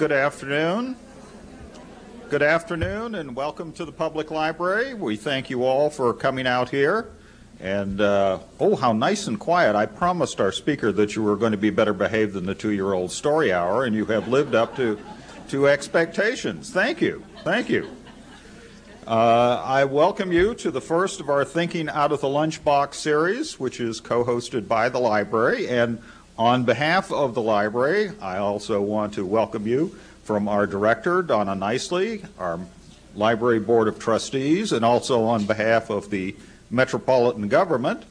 Good afternoon. Good afternoon and welcome to the Public Library. We thank you all for coming out here. And, oh, how nice and quiet. I promised our speaker that you were going to be better behaved than the 2-year-old story hour, and you have lived up to expectations. Thank you. Thank you. I welcome you to the first of our Thinking Out of the Lunchbox series, which is co-hosted by the library. And on behalf of the library, I also want to welcome you from our director, Donna Nicely, our Library Board of Trustees, and also on behalf of the Metropolitan Government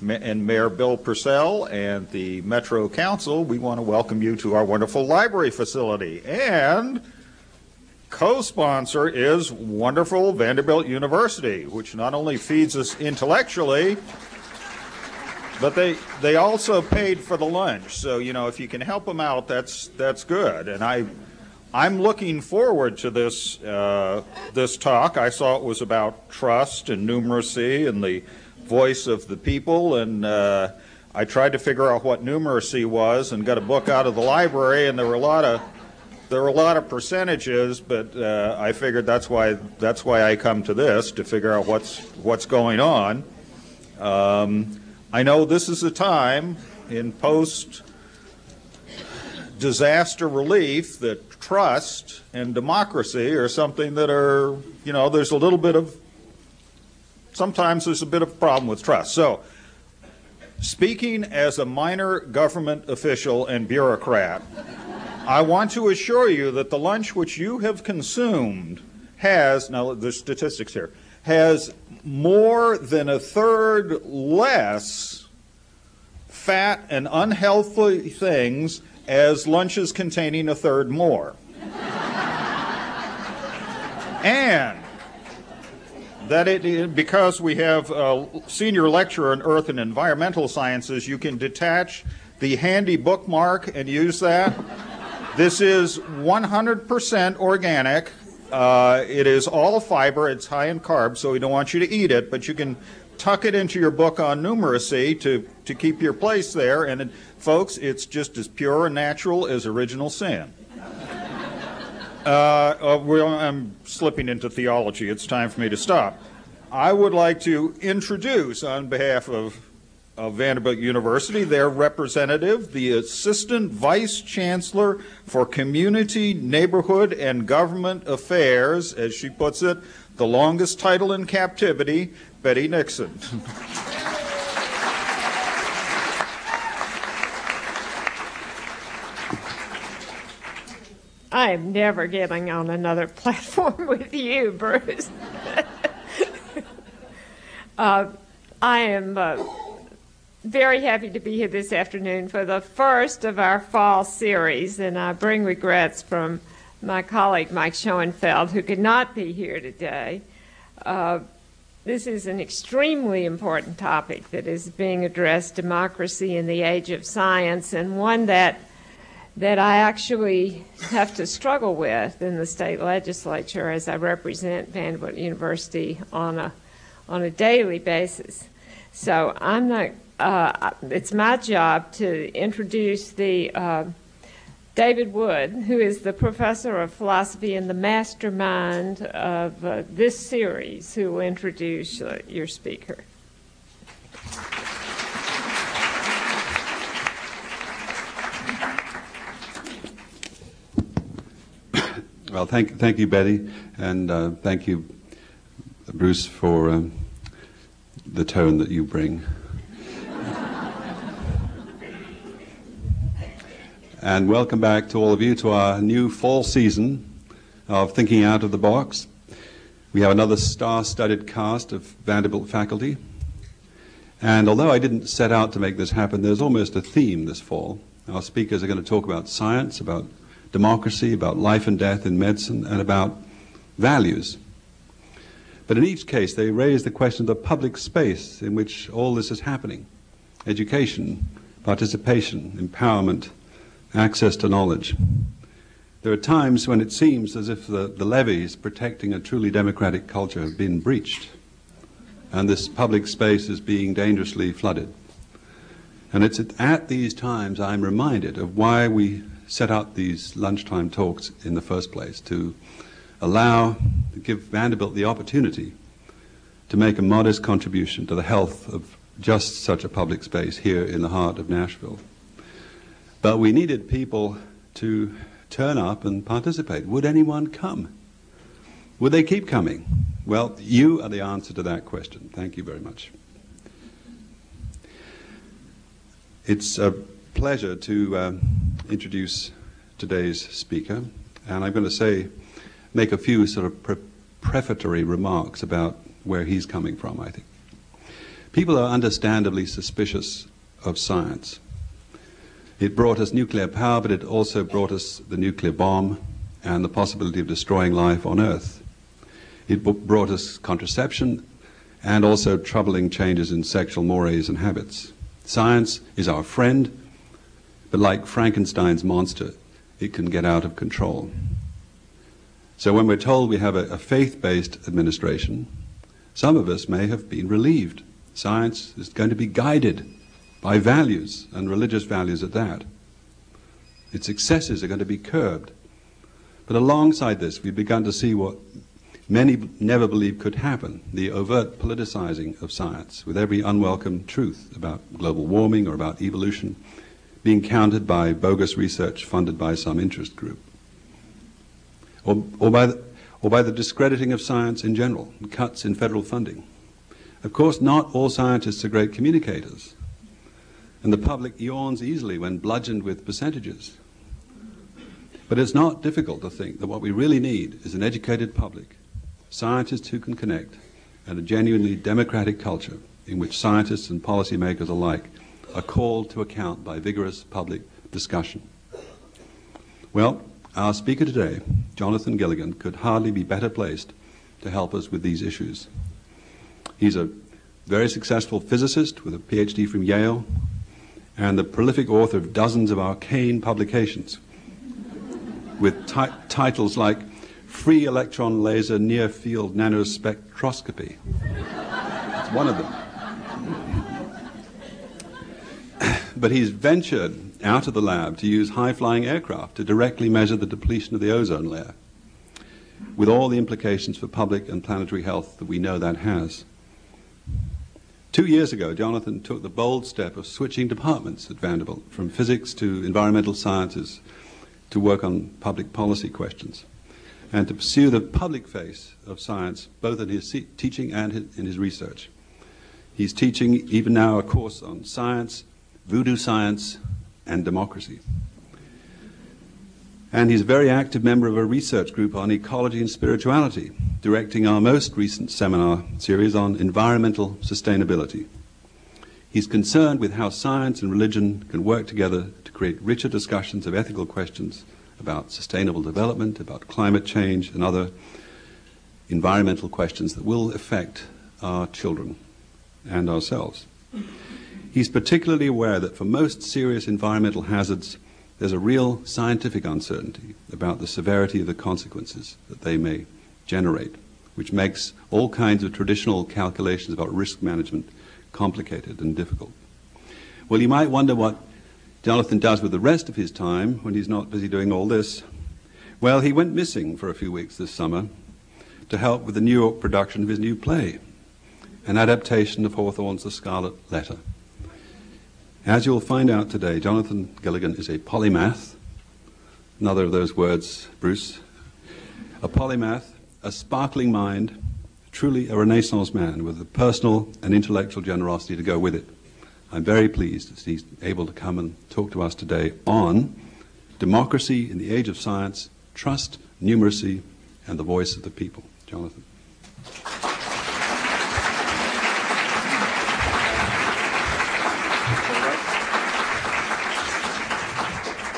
and Mayor Bill Purcell and the Metro Council, we want to welcome you to our wonderful library facility. And co-sponsor is wonderful Vanderbilt University, which not only feeds us intellectually, but they also paid for the lunch. So, you know, if you can help them out, that's good. And I'm looking forward to this this talk. I saw it was about trust and numeracy and the voice of the people, and I tried to figure out what numeracy was and got a book out of the library, and there were a lot of percentages, but I figured that's why I come to this, to figure out what's going on. I know this is a time in post-disaster relief that trust and democracy are something that are, you know, sometimes there's a bit of a problem with trust. So, speaking as a minor government official and bureaucrat, I want to assure you that the lunch which you have consumed has, now there's statistics here, has more than a third less fat and unhealthy things as lunches containing a third more. And that because we have a senior lecturer in Earth and Environmental Sciences, you can detach the handy bookmark and use that. This is 100% organic. It is all fiber. It's high in carbs, so we don't want you to eat it, but you can tuck it into your book on numeracy to keep your place there. And folks, it's just as pure and natural as original sin. I'm slipping into theology. It's time for me to stop. I would like to introduce, on behalf of Vanderbilt University, their representative, the Assistant Vice Chancellor for Community, Neighborhood, and Government Affairs, as she puts it, the longest title in captivity, Betty Nixon. I am never getting on another platform with you, Bruce. I am very happy to be here this afternoon for the first of our fall series, and I bring regrets from my colleague Mike Schoenfeld, who could not be here today. This is an extremely important topic that is being addressed, democracy in the age of science, and one that I actually have to struggle with in the state legislature as I represent Vanderbilt University on a daily basis. So I'm not. It's my job to introduce the David Wood, who is the professor of philosophy and the mastermind of this series, who will introduce your speaker. Well, thank you, Betty, and thank you, Bruce, for the tone that you bring. And welcome back to all of you to our new fall season of Thinking Out of the Box. We have another star-studded cast of Vanderbilt faculty. And although I didn't set out to make this happen, there's almost a theme this fall. Our speakers are going to talk about science, about democracy, about life and death in medicine, and about values. But in each case, they raise the question of the public space in which all this is happening. Education, participation, empowerment, access to knowledge. There are times when it seems as if the levees protecting a truly democratic culture have been breached, and this public space is being dangerously flooded. And it's at these times I'm reminded of why we set up these lunchtime talks in the first place, to give Vanderbilt the opportunity to make a modest contribution to the health of just such a public space here in the heart of Nashville. But we needed people to turn up and participate. Would anyone come? Would they keep coming? Well, you are the answer to that question. Thank you very much. It's a pleasure to introduce today's speaker, and I'm going to make a few sort of prefatory remarks about where he's coming from, I think. People are understandably suspicious of science. It brought us nuclear power, but it also brought us the nuclear bomb and the possibility of destroying life on Earth. It brought us contraception and also troubling changes in sexual mores and habits. Science is our friend, but like Frankenstein's monster, it can get out of control. So when we're told we have a faith-based administration, some of us may have been relieved. Science is going to be guided by values, and religious values at that. Its excesses are going to be curbed. But alongside this, we've begun to see what many never believed could happen, the overt politicizing of science, with every unwelcome truth about global warming or about evolution being countered by bogus research funded by some interest group. Or by the discrediting of science in general, cuts in federal funding. Of course, not all scientists are great communicators, and the public yawns easily when bludgeoned with percentages. But it's not difficult to think that what we really need is an educated public, scientists who can connect, and a genuinely democratic culture in which scientists and policymakers alike are called to account by vigorous public discussion. Well, our speaker today, Jonathan Gilligan, could hardly be better placed to help us with these issues. He's a very successful physicist with a PhD from Yale and the prolific author of dozens of arcane publications with titles like Free Electron Laser Near Field Nanospectroscopy. It's one of them. But he's ventured out of the lab to use high-flying aircraft to directly measure the depletion of the ozone layer, with all the implications for public and planetary health that we know that has. 2 years ago, Jonathan took the bold step of switching departments at Vanderbilt from physics to environmental sciences to work on public policy questions and to pursue the public face of science, both in his teaching and in his research. He's teaching even now a course on science, voodoo science, and democracy. And he's a very active member of a research group on ecology and spirituality, directing our most recent seminar series on environmental sustainability. He's concerned with how science and religion can work together to create richer discussions of ethical questions about sustainable development, about climate change, and other environmental questions that will affect our children and ourselves. He's particularly aware that for most serious environmental hazards, there's a real scientific uncertainty about the severity of the consequences that they may generate, which makes all kinds of traditional calculations about risk management complicated and difficult. Well, you might wonder what Jonathan does with the rest of his time when he's not busy doing all this. Well, he went missing for a few weeks this summer to help with the New York production of his new play, an adaptation of Hawthorne's The Scarlet Letter. As you'll find out today, Jonathan Gilligan is a polymath, another of those words, Bruce, a polymath, a sparkling mind, truly a Renaissance man with a personal and intellectual generosity to go with it. I'm very pleased that he's able to come and talk to us today on democracy in the age of science, trust, numeracy, and the voice of the people. Jonathan.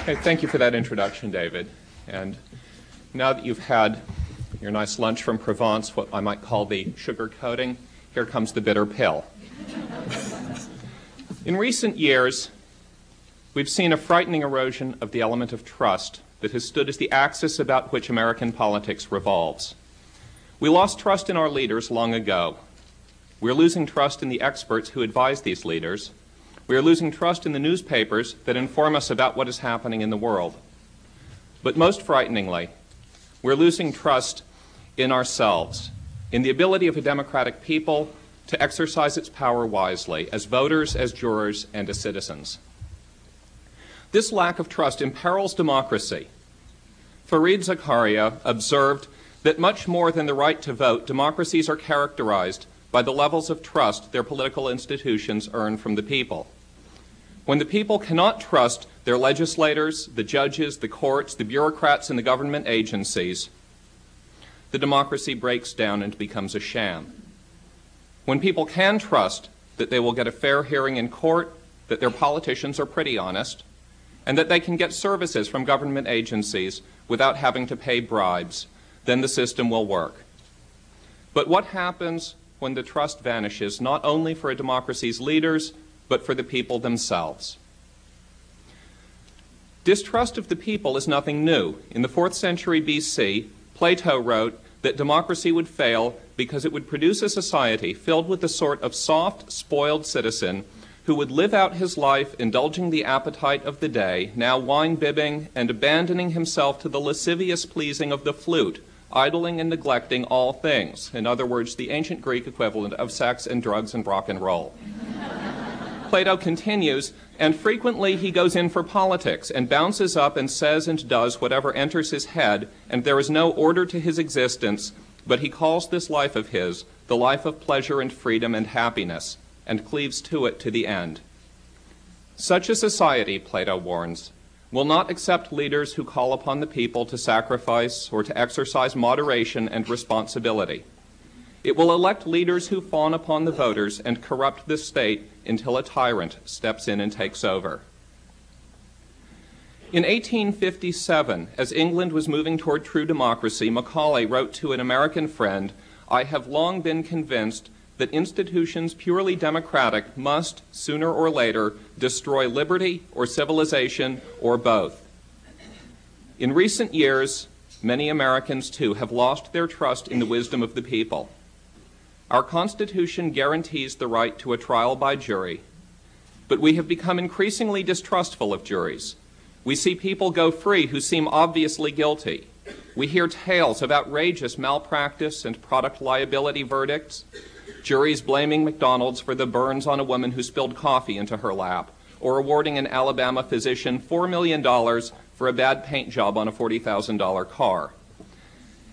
Okay, thank you for that introduction, David. And now that you've had your nice lunch from Provence, what I might call the sugar coating, here comes the bitter pill. In recent years, we've seen a frightening erosion of the element of trust that has stood as the axis about which American politics revolves. We lost trust in our leaders long ago. We're losing trust in the experts who advise these leaders. We are losing trust in the newspapers that inform us about what is happening in the world. But most frighteningly, we're losing trust in ourselves, in the ability of a democratic people to exercise its power wisely, as voters, as jurors, and as citizens. This lack of trust imperils democracy. Fareed Zakaria observed that much more than the right to vote, democracies are characterized by the levels of trust their political institutions earn from the people. When the people cannot trust their legislators, the judges, the courts, the bureaucrats, and the government agencies, the democracy breaks down and becomes a sham. When people can trust that they will get a fair hearing in court, that their politicians are pretty honest, and that they can get services from government agencies without having to pay bribes, then the system will work. But what happens when the trust vanishes, not only for a democracy's leaders, but for the people themselves? Distrust of the people is nothing new. In the 4th century BC, Plato wrote that democracy would fail because it would produce a society filled with the sort of soft, spoiled citizen who would live out his life indulging the appetite of the day, now wine-bibbing and abandoning himself to the lascivious pleasing of the flute, idling and neglecting all things. In other words, the ancient Greek equivalent of sex and drugs and rock and roll. Plato continues, and frequently he goes in for politics and bounces up and says and does whatever enters his head, and there is no order to his existence, but he calls this life of his the life of pleasure and freedom and happiness, and cleaves to it to the end. Such a society, Plato warns, will not accept leaders who call upon the people to sacrifice or to exercise moderation and responsibility. It will elect leaders who fawn upon the voters and corrupt the state until a tyrant steps in and takes over. In 1857, as England was moving toward true democracy, Macaulay wrote to an American friend, "I have long been convinced that institutions purely democratic must, sooner or later, destroy liberty or civilization or both." In recent years, many Americans, too, have lost their trust in the wisdom of the people. Our Constitution guarantees the right to a trial by jury, but we have become increasingly distrustful of juries. We see people go free who seem obviously guilty. We hear tales of outrageous malpractice and product liability verdicts, juries blaming McDonald's for the burns on a woman who spilled coffee into her lap, or awarding an Alabama physician $4 million for a bad paint job on a $40,000 car.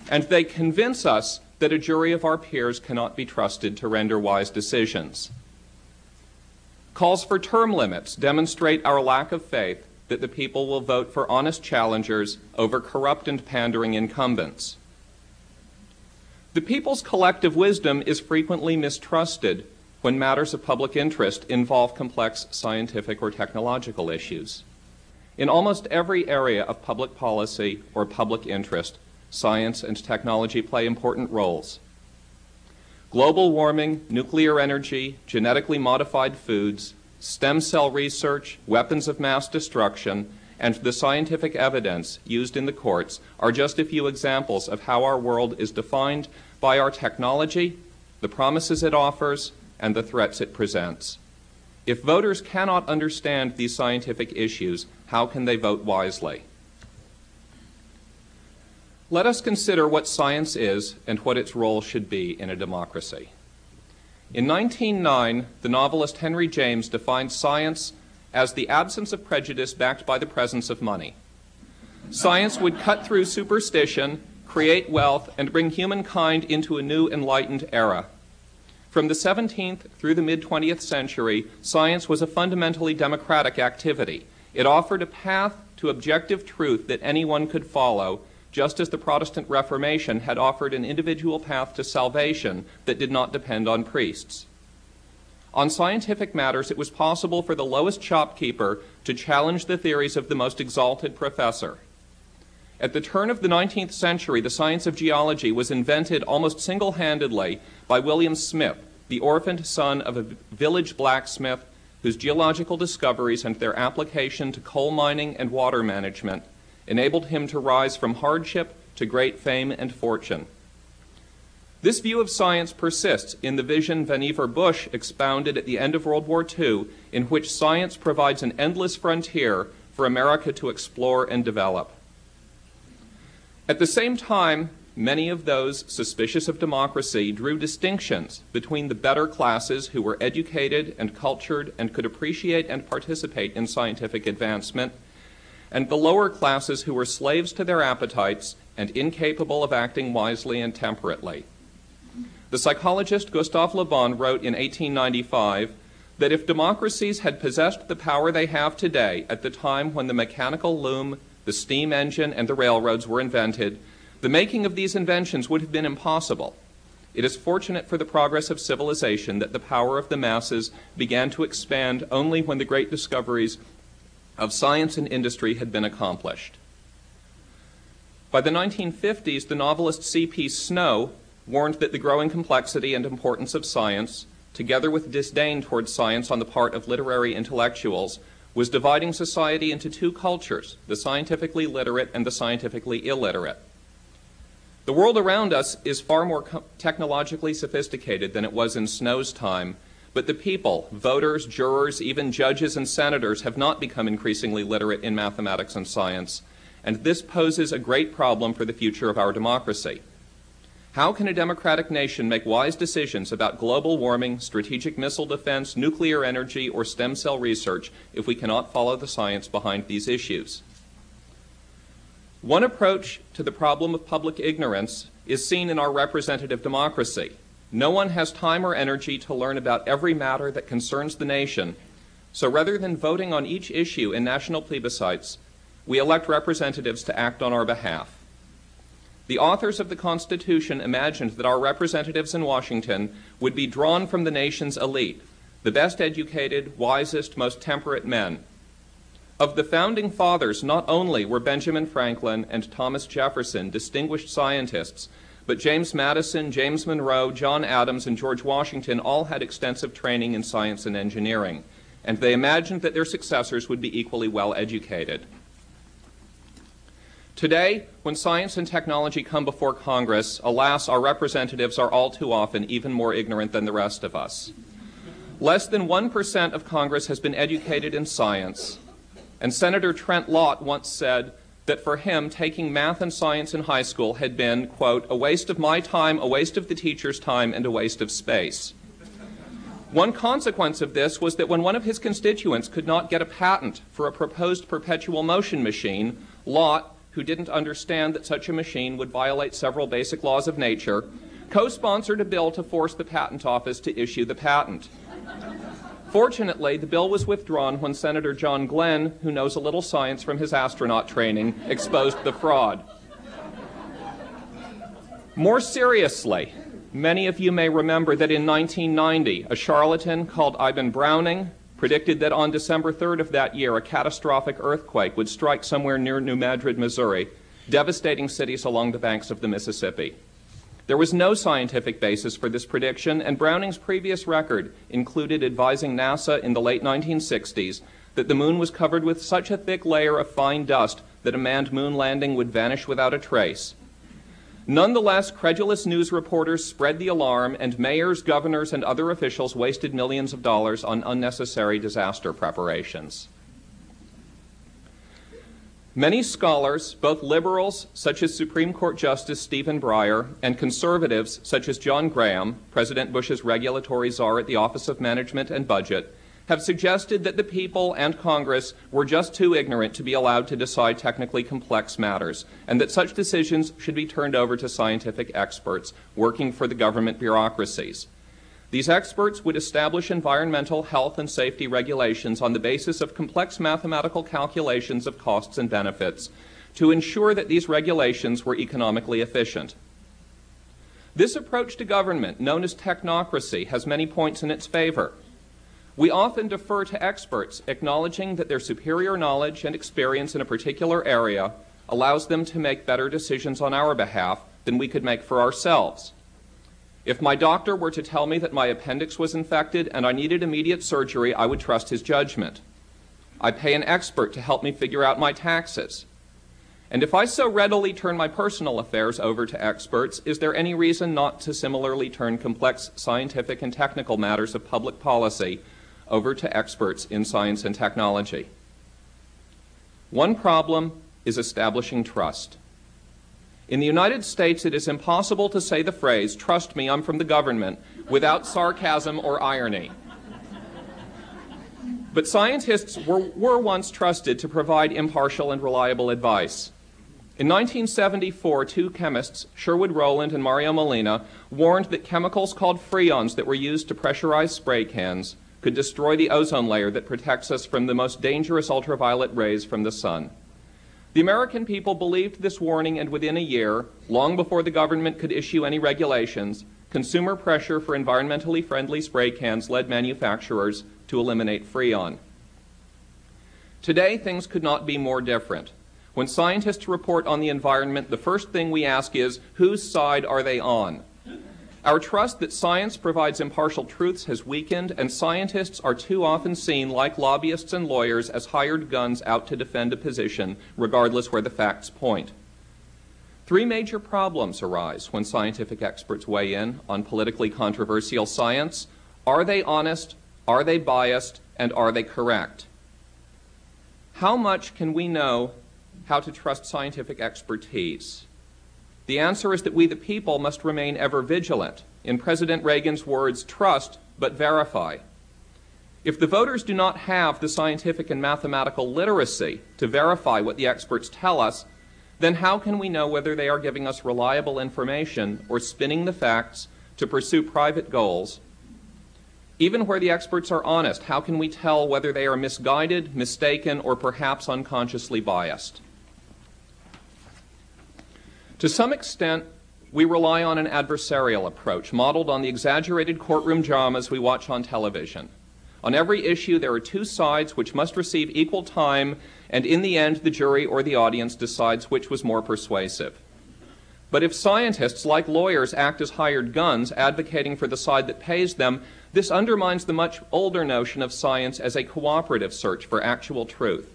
And they convince us that a jury of our peers cannot be trusted to render wise decisions. Calls for term limits demonstrate our lack of faith that the people will vote for honest challengers over corrupt and pandering incumbents. The people's collective wisdom is frequently mistrusted when matters of public interest involve complex scientific or technological issues. In almost every area of public policy or public interest, science and technology play important roles. Global warming, nuclear energy, genetically modified foods, stem cell research, weapons of mass destruction, and the scientific evidence used in the courts are just a few examples of how our world is defined by our technology, the promises it offers, and the threats it presents. If voters cannot understand these scientific issues, how can they vote wisely? Let us consider what science is and what its role should be in a democracy. In 1909, the novelist Henry James defined science as the absence of prejudice backed by the presence of money. Science would cut through superstition, create wealth, and bring humankind into a new enlightened era. From the 17th through the mid-20th century, science was a fundamentally democratic activity. It offered a path to objective truth that anyone could follow, just as the Protestant Reformation had offered an individual path to salvation that did not depend on priests. On scientific matters, it was possible for the lowest shopkeeper to challenge the theories of the most exalted professor. At the turn of the 19th century, the science of geology was invented almost single-handedly by William Smith, the orphaned son of a village blacksmith whose geological discoveries and their application to coal mining and water management enabled him to rise from hardship to great fame and fortune. This view of science persists in the vision Vannevar Bush expounded at the end of World War II, in which science provides an endless frontier for America to explore and develop. At the same time, many of those suspicious of democracy drew distinctions between the better classes who were educated and cultured and could appreciate and participate in scientific advancement, and the lower classes who were slaves to their appetites and incapable of acting wisely and temperately. The psychologist Gustave Le Bon wrote in 1895 that if democracies had possessed the power they have today at the time when the mechanical loom, the steam engine, and the railroads were invented, the making of these inventions would have been impossible. It is fortunate for the progress of civilization that the power of the masses began to expand only when the great discoveries of science and industry had been accomplished. By the 1950s, the novelist C.P. Snow warned that the growing complexity and importance of science, together with disdain towards science on the part of literary intellectuals, was dividing society into two cultures, the scientifically literate and the scientifically illiterate. The world around us is far more technologically sophisticated than it was in Snow's time, but the people, voters, jurors, even judges and senators, have not become increasingly literate in mathematics and science, and this poses a great problem for the future of our democracy. How can a democratic nation make wise decisions about global warming, strategic missile defense, nuclear energy, or stem cell research if we cannot follow the science behind these issues? One approach to the problem of public ignorance is seen in our representative democracy. No one has time or energy to learn about every matter that concerns the nation, so rather than voting on each issue in national plebiscites, we elect representatives to act on our behalf. The authors of the Constitution imagined that our representatives in Washington would be drawn from the nation's elite, the best educated, wisest, most temperate men. Of the founding fathers, not only were Benjamin Franklin and Thomas Jefferson distinguished scientists, but James Madison, James Monroe, John Adams, and George Washington all had extensive training in science and engineering, and they imagined that their successors would be equally well educated. Today, when science and technology come before Congress, alas, our representatives are all too often even more ignorant than the rest of us. Less than 1% of Congress has been educated in science, and Senator Trent Lott once said that for him, taking math and science in high school had been, quote, a waste of my time, a waste of the teacher's time, and a waste of space. One consequence of this was that when one of his constituents could not get a patent for a proposed perpetual motion machine, Lott, who didn't understand that such a machine would violate several basic laws of nature, co-sponsored a bill to force the patent office to issue the patent. Fortunately, the bill was withdrawn when Senator John Glenn, who knows a little science from his astronaut training, exposed the fraud. More seriously, many of you may remember that in 1990, a charlatan called Ivan Browning predicted that on December 3rd of that year, a catastrophic earthquake would strike somewhere near New Madrid, Missouri, devastating cities along the banks of the Mississippi. There was no scientific basis for this prediction, and Browning's previous record included advising NASA in the late 1960s that the moon was covered with such a thick layer of fine dust that a manned moon landing would vanish without a trace. Nonetheless, credulous news reporters spread the alarm, and mayors, governors, and other officials wasted millions of dollars on unnecessary disaster preparations. Many scholars, both liberals, such as Supreme Court Justice Stephen Breyer, and conservatives, such as John Graham, President Bush's regulatory czar at the Office of Management and Budget, have suggested that the people and Congress were just too ignorant to be allowed to decide technically complex matters, and that such decisions should be turned over to scientific experts working for the government bureaucracies. These experts would establish environmental, health, and safety regulations on the basis of complex mathematical calculations of costs and benefits to ensure that these regulations were economically efficient. This approach to government, known as technocracy, has many points in its favor. We often defer to experts, acknowledging that their superior knowledge and experience in a particular area allows them to make better decisions on our behalf than we could make for ourselves. If my doctor were to tell me that my appendix was infected and I needed immediate surgery, I would trust his judgment. I pay an expert to help me figure out my taxes. And if I so readily turn my personal affairs over to experts, is there any reason not to similarly turn complex scientific and technical matters of public policy over to experts in science and technology? One problem is establishing trust. In the United States, it is impossible to say the phrase, "Trust me, I'm from the government," without sarcasm or irony. But scientists were once trusted to provide impartial and reliable advice. In 1974, two chemists, Sherwood Rowland and Mario Molina, warned that chemicals called freons that were used to pressurize spray cans could destroy the ozone layer that protects us from the most dangerous ultraviolet rays from the sun. The American people believed this warning, and within a year, long before the government could issue any regulations, consumer pressure for environmentally friendly spray cans led manufacturers to eliminate freon. Today, things could not be more different. When scientists report on the environment, the first thing we ask is, whose side are they on? Our trust that science provides impartial truths has weakened, and scientists are too often seen, like lobbyists and lawyers, as hired guns out to defend a position, regardless where the facts point. Three major problems arise when scientific experts weigh in on politically controversial science. Are they honest? Are they biased? And are they correct? How much can we know how to trust scientific expertise? The answer is that we, the people, must remain ever vigilant. In President Reagan's words, trust but verify. If the voters do not have the scientific and mathematical literacy to verify what the experts tell us, then how can we know whether they are giving us reliable information or spinning the facts to pursue private goals? Even where the experts are honest, how can we tell whether they are misguided, mistaken, or perhaps unconsciously biased? To some extent, we rely on an adversarial approach modeled on the exaggerated courtroom dramas we watch on television. On every issue, there are two sides which must receive equal time, and in the end, the jury or the audience decides which was more persuasive. But if scientists, like lawyers, act as hired guns, advocating for the side that pays them, this undermines the much older notion of science as a cooperative search for actual truth.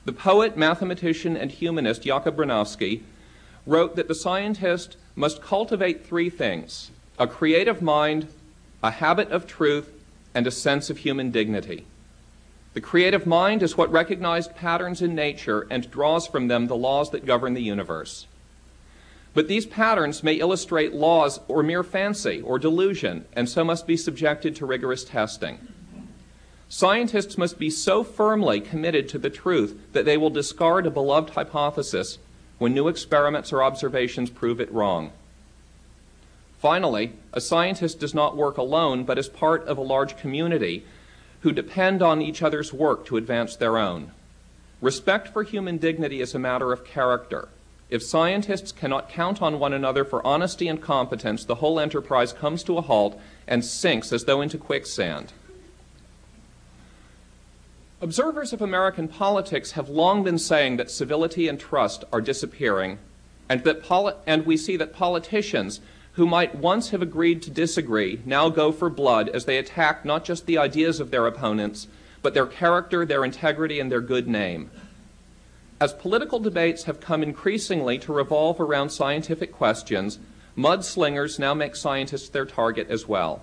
The poet, mathematician, and humanist Jakob Bronowski wrote that the scientist must cultivate three things: a creative mind, a habit of truth, and a sense of human dignity. The creative mind is what recognized patterns in nature and draws from them the laws that govern the universe. But these patterns may illustrate laws or mere fancy or delusion, and so must be subjected to rigorous testing. Scientists must be so firmly committed to the truth that they will discard a beloved hypothesis when new experiments or observations prove it wrong. Finally, a scientist does not work alone, but as part of a large community who depend on each other's work to advance their own. Respect for human dignity is a matter of character. If scientists cannot count on one another for honesty and competence, the whole enterprise comes to a halt and sinks as though into quicksand. Observers of American politics have long been saying that civility and trust are disappearing, and we see that politicians who might once have agreed to disagree now go for blood as they attack not just the ideas of their opponents, but their character, their integrity, and their good name. As political debates have come increasingly to revolve around scientific questions, mudslingers now make scientists their target as well.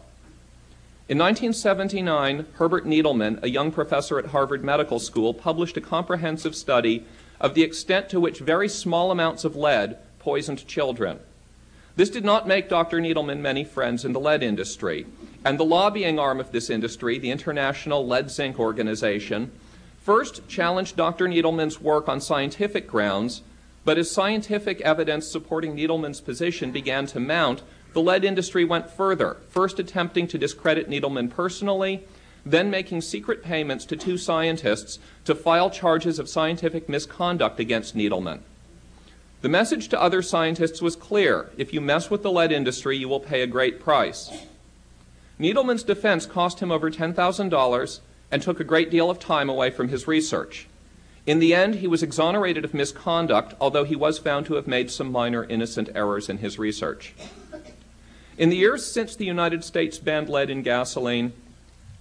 In 1979, Herbert Needleman, a young professor at Harvard Medical School, published a comprehensive study of the extent to which very small amounts of lead poisoned children. This did not make Dr. Needleman many friends in the lead industry, and the lobbying arm of this industry, the International Lead-Zinc Organization, first challenged Dr. Needleman's work on scientific grounds, but as scientific evidence supporting Needleman's position began to mount, the lead industry went further, first attempting to discredit Needleman personally, then making secret payments to two scientists to file charges of scientific misconduct against Needleman. The message to other scientists was clear: if you mess with the lead industry, you will pay a great price. Needleman's defense cost him over $10,000 and took a great deal of time away from his research. In the end, he was exonerated of misconduct, although he was found to have made some minor innocent errors in his research. In the years since the United States banned lead in gasoline,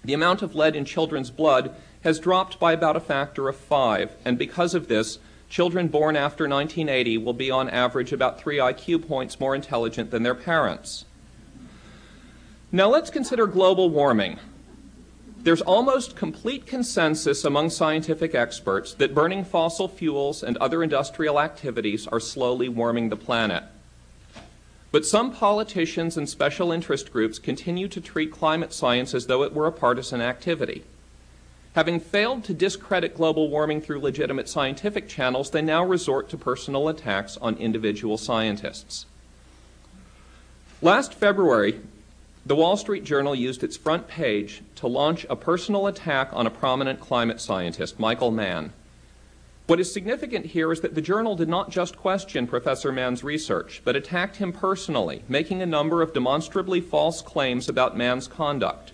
the amount of lead in children's blood has dropped by about a factor of 5, and because of this, children born after 1980 will be on average about 3 IQ points more intelligent than their parents. Now let's consider global warming. There's almost complete consensus among scientific experts that burning fossil fuels and other industrial activities are slowly warming the planet. But some politicians and special interest groups continue to treat climate science as though it were a partisan activity. Having failed to discredit global warming through legitimate scientific channels, they now resort to personal attacks on individual scientists. Last February, the Wall Street Journal used its front page to launch a personal attack on a prominent climate scientist, Michael Mann. What is significant here is that the journal did not just question Professor Mann's research, but attacked him personally, making a number of demonstrably false claims about Mann's conduct.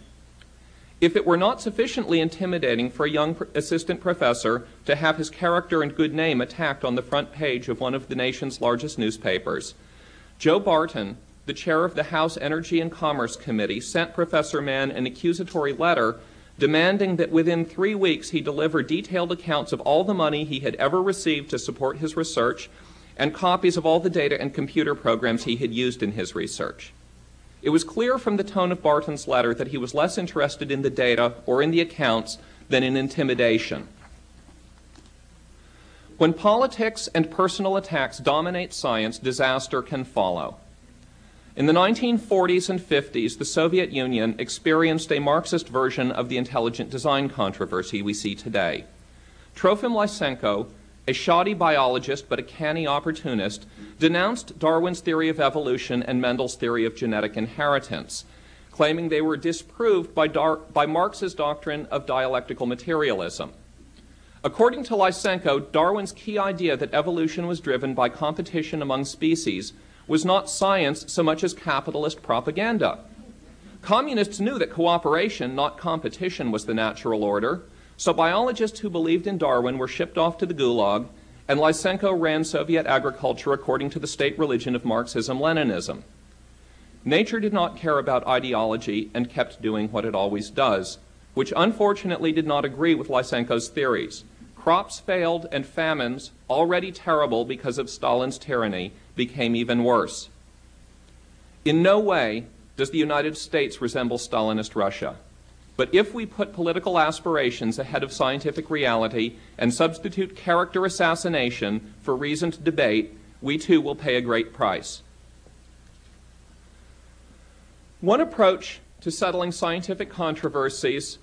If it were not sufficiently intimidating for a young assistant professor to have his character and good name attacked on the front page of one of the nation's largest newspapers, Joe Barton, the chair of the House Energy and Commerce Committee, sent Professor Mann an accusatory letter demanding that within 3 weeks he deliver detailed accounts of all the money he had ever received to support his research and copies of all the data and computer programs he had used in his research. It was clear from the tone of Barton's letter that he was less interested in the data or in the accounts than in intimidation. When politics and personal attacks dominate science, disaster can follow. In the 1940s and 50s, the Soviet Union experienced a Marxist version of the intelligent design controversy we see today. Trofim Lysenko, a shoddy biologist but a canny opportunist, denounced Darwin's theory of evolution and Mendel's theory of genetic inheritance, claiming they were disproved by Marx's doctrine of dialectical materialism. According to Lysenko, Darwin's key idea that evolution was driven by competition among species was not science so much as capitalist propaganda. Communists knew that cooperation, not competition, was the natural order, so biologists who believed in Darwin were shipped off to the Gulag, and Lysenko ran Soviet agriculture according to the state religion of Marxism-Leninism. Nature did not care about ideology and kept doing what it always does, which unfortunately did not agree with Lysenko's theories. Crops failed and famines, already terrible because of Stalin's tyranny, became even worse. In no way does the United States resemble Stalinist Russia. But if we put political aspirations ahead of scientific reality and substitute character assassination for reasoned debate, we too will pay a great price. One approach to settling scientific controversies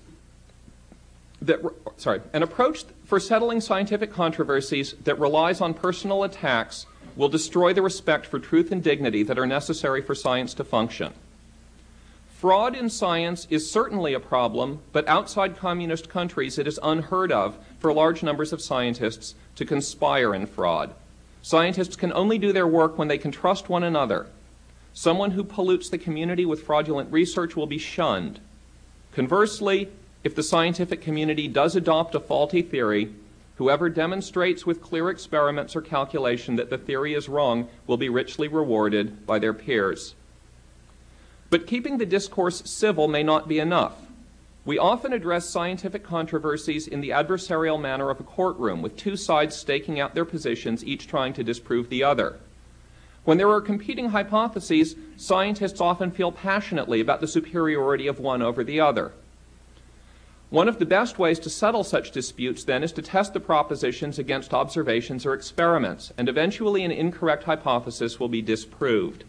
an approach for settling scientific controversies that relies on personal attacks will destroy the respect for truth and dignity that are necessary for science to function. Fraud in science is certainly a problem, but outside communist countries it is unheard of for large numbers of scientists to conspire in fraud. Scientists can only do their work when they can trust one another. Someone who pollutes the community with fraudulent research will be shunned. Conversely, if the scientific community does adopt a faulty theory, whoever demonstrates with clear experiments or calculation that the theory is wrong will be richly rewarded by their peers. But keeping the discourse civil may not be enough. We often address scientific controversies in the adversarial manner of a courtroom, with two sides staking out their positions, each trying to disprove the other. When there are competing hypotheses, scientists often feel passionately about the superiority of one over the other. One of the best ways to settle such disputes, then, is to test the propositions against observations or experiments, and eventually an incorrect hypothesis will be disproved.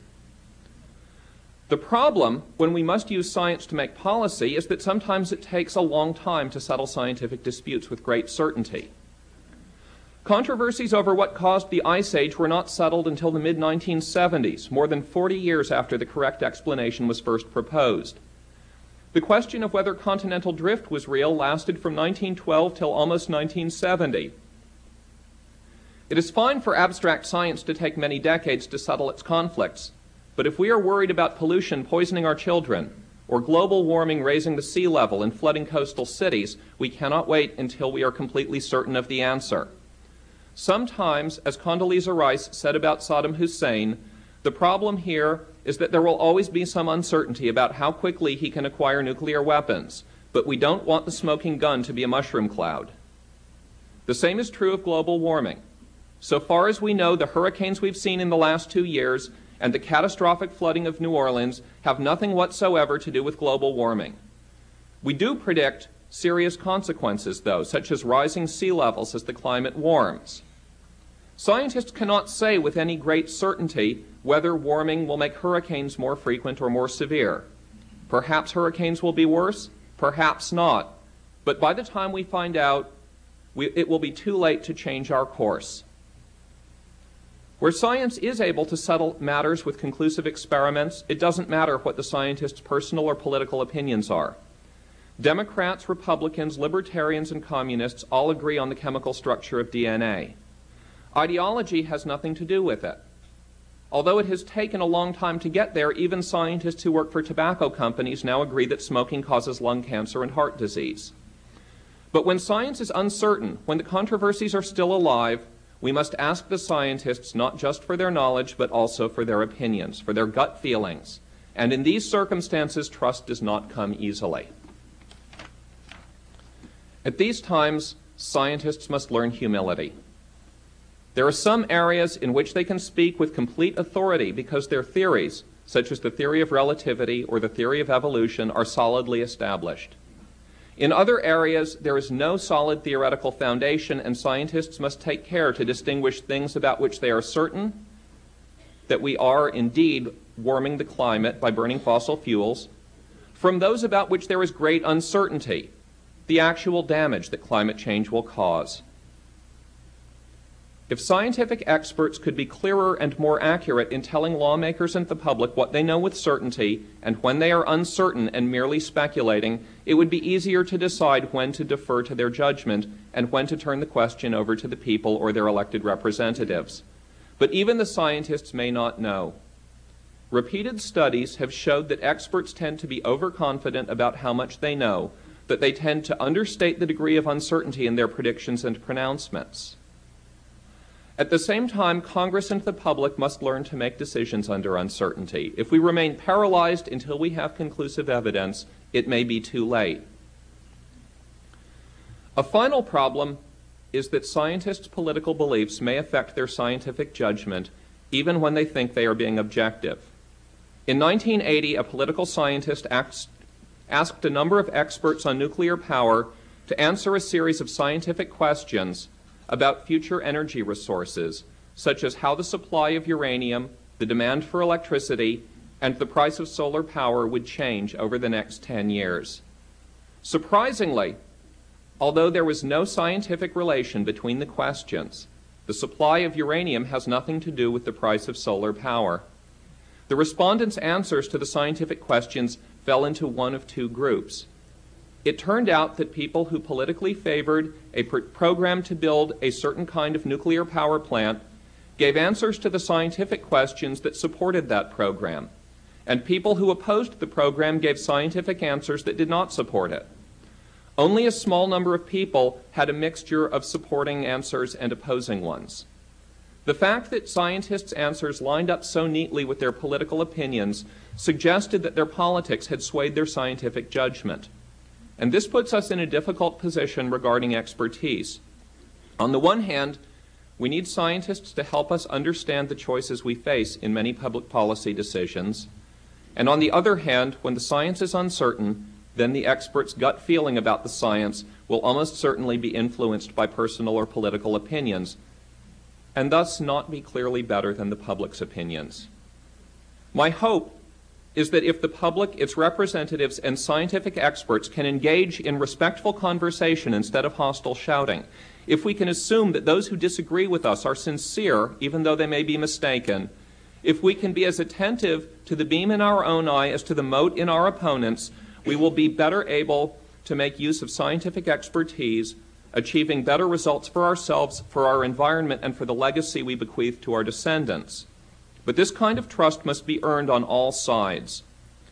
The problem, when we must use science to make policy, is that sometimes it takes a long time to settle scientific disputes with great certainty. Controversies over what caused the Ice Age were not settled until the mid-1970s, more than 40 years after the correct explanation was first proposed. The question of whether continental drift was real lasted from 1912 till almost 1970. It is fine for abstract science to take many decades to settle its conflicts, but if we are worried about pollution poisoning our children, or global warming raising the sea level and flooding coastal cities, we cannot wait until we are completely certain of the answer. Sometimes, as Condoleezza Rice said about Saddam Hussein, the problem here is that there will always be some uncertainty about how quickly he can acquire nuclear weapons, but we don't want the smoking gun to be a mushroom cloud. The same is true of global warming. So far as we know, the hurricanes we've seen in the last 2 years and the catastrophic flooding of New Orleans have nothing whatsoever to do with global warming. We do predict serious consequences, though, such as rising sea levels as the climate warms. Scientists cannot say with any great certainty whether warming will make hurricanes more frequent or more severe. Perhaps hurricanes will be worse, perhaps not. But by the time we find out, it will be too late to change our course. Where science is able to settle matters with conclusive experiments, it doesn't matter what the scientists' personal or political opinions are. Democrats, Republicans, libertarians, and communists all agree on the chemical structure of DNA. Ideology has nothing to do with it. Although it has taken a long time to get there, even scientists who work for tobacco companies now agree that smoking causes lung cancer and heart disease. But when science is uncertain, when the controversies are still alive, we must ask the scientists not just for their knowledge, but also for their opinions, for their gut feelings. And in these circumstances, trust does not come easily. At these times, scientists must learn humility. There are some areas in which they can speak with complete authority because their theories, such as the theory of relativity or the theory of evolution, are solidly established. In other areas, there is no solid theoretical foundation, and scientists must take care to distinguish things about which they are certain that we are indeed warming the climate by burning fossil fuels, from those about which there is great uncertainty, the actual damage that climate change will cause. If scientific experts could be clearer and more accurate in telling lawmakers and the public what they know with certainty and when they are uncertain and merely speculating, it would be easier to decide when to defer to their judgment and when to turn the question over to the people or their elected representatives. But even the scientists may not know. Repeated studies have showed that experts tend to be overconfident about how much they know, that they tend to understate the degree of uncertainty in their predictions and pronouncements. At the same time, Congress and the public must learn to make decisions under uncertainty. If we remain paralyzed until we have conclusive evidence, it may be too late. A final problem is that scientists' political beliefs may affect their scientific judgment even when they think they are being objective. In 1980, a political scientist asked a number of experts on nuclear power to answer a series of scientific questions about future energy resources, such as how the supply of uranium, the demand for electricity, and the price of solar power would change over the next 10 years. Surprisingly, although there was no scientific relation between the questions, the supply of uranium has nothing to do with the price of solar power. The respondents' answers to the scientific questions fell into one of two groups. It turned out that people who politically favored a program to build a certain kind of nuclear power plant gave answers to the scientific questions that supported that program, and people who opposed the program gave scientific answers that did not support it. Only a small number of people had a mixture of supporting answers and opposing ones. The fact that scientists' answers lined up so neatly with their political opinions suggested that their politics had swayed their scientific judgment. And this puts us in a difficult position regarding expertise. On the one hand, we need scientists to help us understand the choices we face in many public policy decisions. And on the other hand, when the science is uncertain, then the expert's gut feeling about the science will almost certainly be influenced by personal or political opinions, and thus not be clearly better than the public's opinions. My hope is that if the public, its representatives, and scientific experts can engage in respectful conversation instead of hostile shouting, if we can assume that those who disagree with us are sincere, even though they may be mistaken, if we can be as attentive to the beam in our own eye as to the mote in our opponents, we will be better able to make use of scientific expertise, achieving better results for ourselves, for our environment, and for the legacy we bequeath to our descendants. But this kind of trust must be earned on all sides.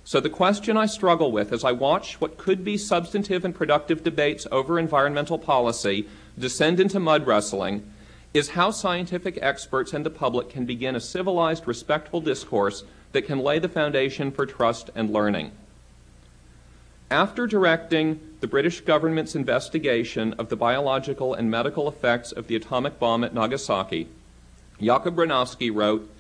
So the question I struggle with as I watch what could be substantive and productive debates over environmental policy descend into mud wrestling is how scientific experts and the public can begin a civilized, respectful discourse that can lay the foundation for trust and learning. After directing the British government's investigation of the biological and medical effects of the atomic bomb at Nagasaki, Jakub Bronowski wrote,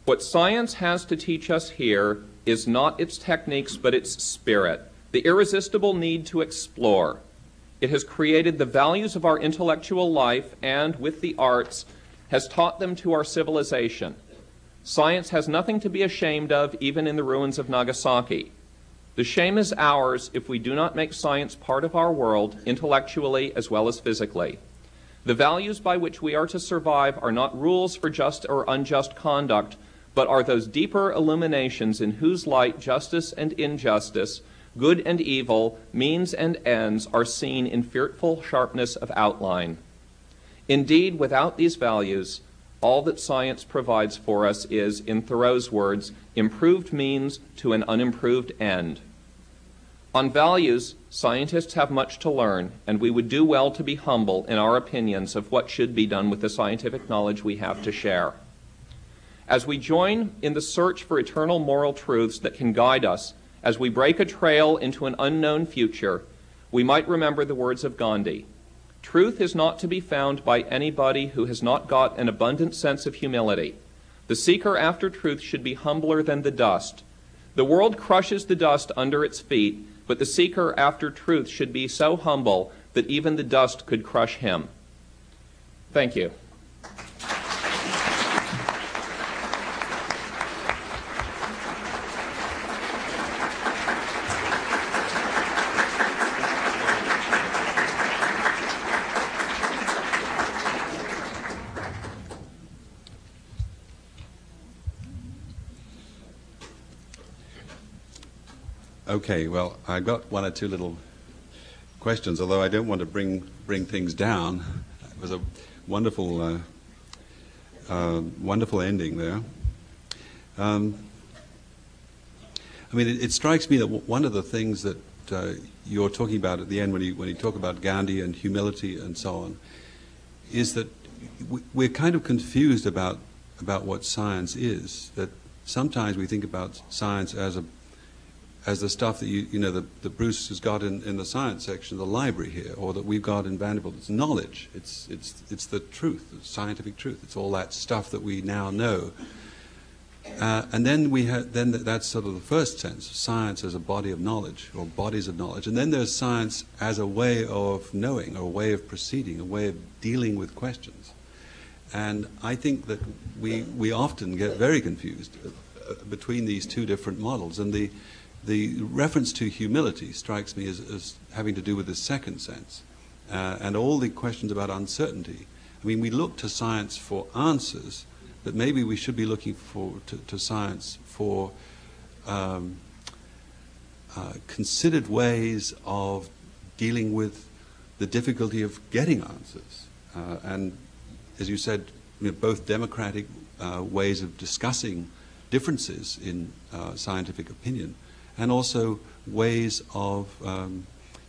"What science has to teach us here is not its techniques but its spirit, the irresistible need to explore. It has created the values of our intellectual life and, with the arts, has taught them to our civilization. Science has nothing to be ashamed of, even in the ruins of Nagasaki. The shame is ours if we do not make science part of our world, intellectually as well as physically. The values by which we are to survive are not rules for just or unjust conduct, but are those deeper illuminations in whose light justice and injustice, good and evil, means and ends are seen in fearful sharpness of outline. Indeed, without these values, all that science provides for us is, in Thoreau's words, improved means to an unimproved end. On values, scientists have much to learn, and we would do well to be humble in our opinions of what should be done with the scientific knowledge we have to share. As we join in the search for eternal moral truths that can guide us, as we break a trail into an unknown future, we might remember the words of Gandhi. Truth is not to be found by anybody who has not got an abundant sense of humility. The seeker after truth should be humbler than the dust. The world crushes the dust under its feet, but the seeker after truth should be so humble that even the dust could crush him. Thank you. Okay, well, I've got one or two little questions, although I don't want to bring things down. It was a wonderful, wonderful ending there. I mean, it strikes me that one of the things that you're talking about at the end when you talk about Gandhi and humility and so on, is that we're kind of confused about what science is. That sometimes we think about science as the stuff that that Bruce has got in the science section of the library here, or that we've got in Vanderbilt. It's knowledge. It's the truth, the scientific truth. It's all that stuff that we now know. And then that's sort of the first sense, science as a body of knowledge, or bodies of knowledge. And then there's science as a way of knowing, or a way of proceeding, a way of dealing with questions. And I think that we often get very confused between these two different models. And the reference to humility strikes me as having to do with the second sense. And all the questions about uncertainty. I mean, we look to science for answers, but maybe we should be looking to science for considered ways of dealing with the difficulty of getting answers. And as you said, both democratic ways of discussing differences in scientific opinion, and also ways of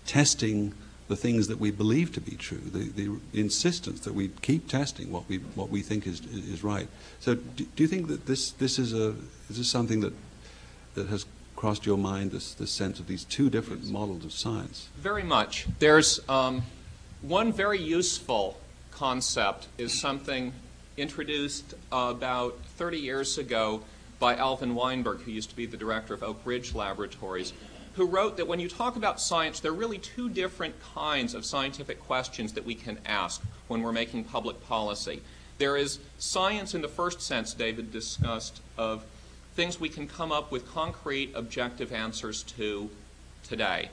testing the things that we believe to be true, the insistence that we keep testing what we think is right. So do you think that this is something that has crossed your mind, this sense of these two different models of science? Very much. There's one very useful concept is something introduced about 30 years ago by Alvin Weinberg, who used to be the director of Oak Ridge Laboratories, who wrote that when you talk about science, there are really two different kinds of scientific questions that we can ask when we're making public policy. There is science in the first sense David discussed, of things we can come up with concrete, objective answers to today.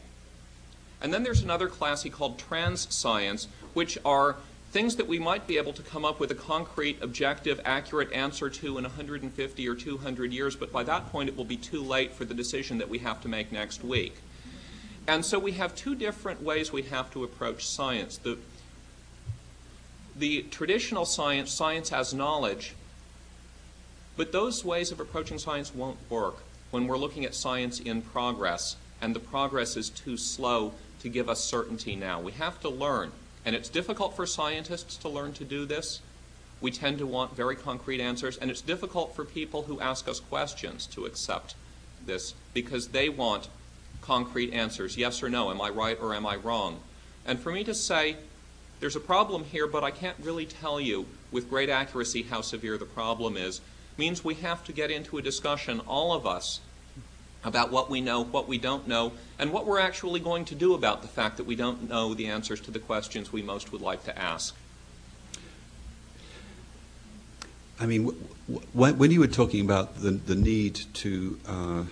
And then there's another class he called trans science, which are things that we might be able to come up with a concrete, objective, accurate answer to in 150 or 200 years, but by that point it will be too late for the decision that we have to make next week. And so we have two different ways we have to approach science. The traditional science, science as knowledge, but those ways of approaching science won't work when we're looking at science in progress, and the progress is too slow to give us certainty now. We have to learn. And it's difficult for scientists to learn to do this. We tend to want very concrete answers, and it's difficult for people who ask us questions to accept this because they want concrete answers, yes or no, am I right or am I wrong? And for me to say, there's a problem here, but I can't really tell you with great accuracy how severe the problem is, means we have to get into a discussion, all of us, about what we know, what we don't know, and what we're actually going to do about the fact that we don't know the answers to the questions we most would like to ask. I mean, when you were talking about the need to, in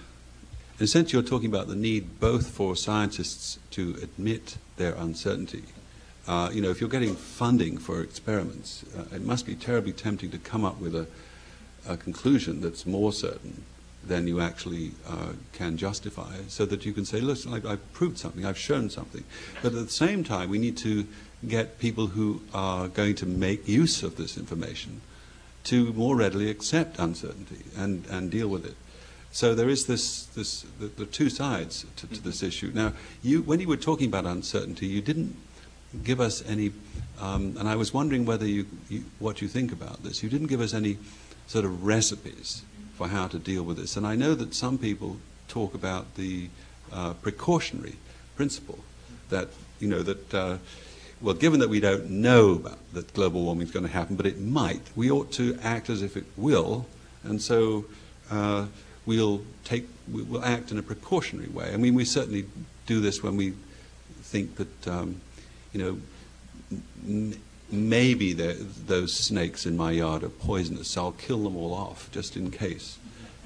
a sense, you're talking about the need both for scientists to admit their uncertainty. You know, if you're getting funding for experiments, it must be terribly tempting to come up with a conclusion that's more certain than you actually can justify, so that you can say, listen, I've proved something, I've shown something. But at the same time, we need to get people who are going to make use of this information to more readily accept uncertainty and deal with it. So there is the two sides to this issue. Now, when you were talking about uncertainty, you didn't give us any, and I was wondering whether what you think about this. You didn't give us any sort of recipes for how to deal with this. And I know that some people talk about the precautionary principle, that, you know, that well, given that we don't know that global warming is going to happen, but it might, we ought to act as if it will, and so we'll act in a precautionary way. I mean, we certainly do this when we think that, you know, maybe those snakes in my yard are poisonous, so I'll kill them all off just in case.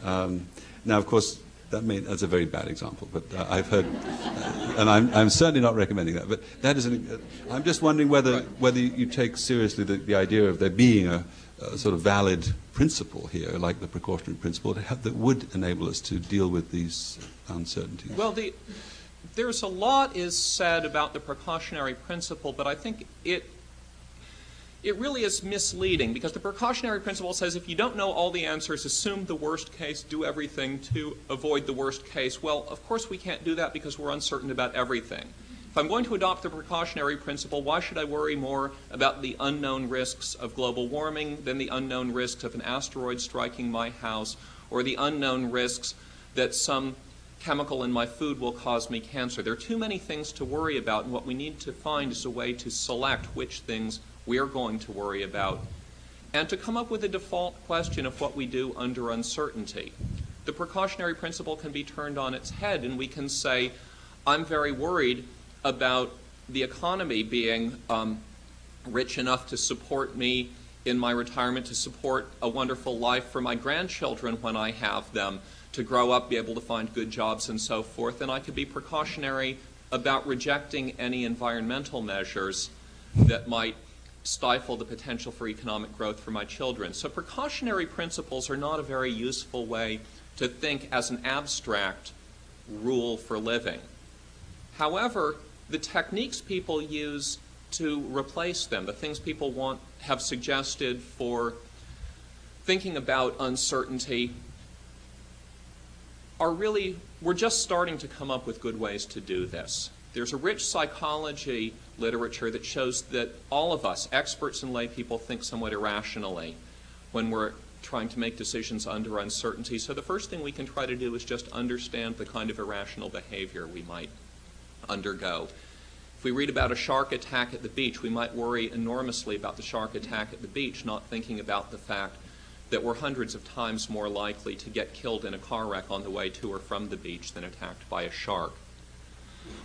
Now, of course, that's a very bad example, but I've heard, and I'm certainly not recommending that. But that is, I'm just wondering whether you take seriously the idea of there being a sort of valid principle here, like the precautionary principle, that would enable us to deal with these uncertainties. Well, there's a lot is said about the precautionary principle, but I think it really is misleading, because the precautionary principle says if you don't know all the answers, assume the worst case, do everything to avoid the worst case. Well, of course we can't do that because we're uncertain about everything. If I'm going to adopt the precautionary principle, why should I worry more about the unknown risks of global warming than the unknown risks of an asteroid striking my house, or the unknown risks that some chemical in my food will cause me cancer? There are too many things to worry about, and what we need to find is a way to select which things we're going to worry about, and to come up with a default question of what we do under uncertainty. The precautionary principle can be turned on its head, and we can say, I'm very worried about the economy being rich enough to support me in my retirement, to support a wonderful life for my grandchildren when I have them, to grow up, be able to find good jobs and so forth. And I could be precautionary about rejecting any environmental measures that might stifle the potential for economic growth for my children. So precautionary principles are not a very useful way to think as an abstract rule for living. However, the techniques people use to replace them, the things people have suggested for thinking about uncertainty, we're just starting to come up with good ways to do this. There's a rich psychology literature that shows that all of us, experts and lay people, think somewhat irrationally when we're trying to make decisions under uncertainty. So the first thing we can try to do is just understand the kind of irrational behavior we might undergo. If we read about a shark attack at the beach, we might worry enormously about the shark attack at the beach, not thinking about the fact that we're hundreds of times more likely to get killed in a car wreck on the way to or from the beach than attacked by a shark.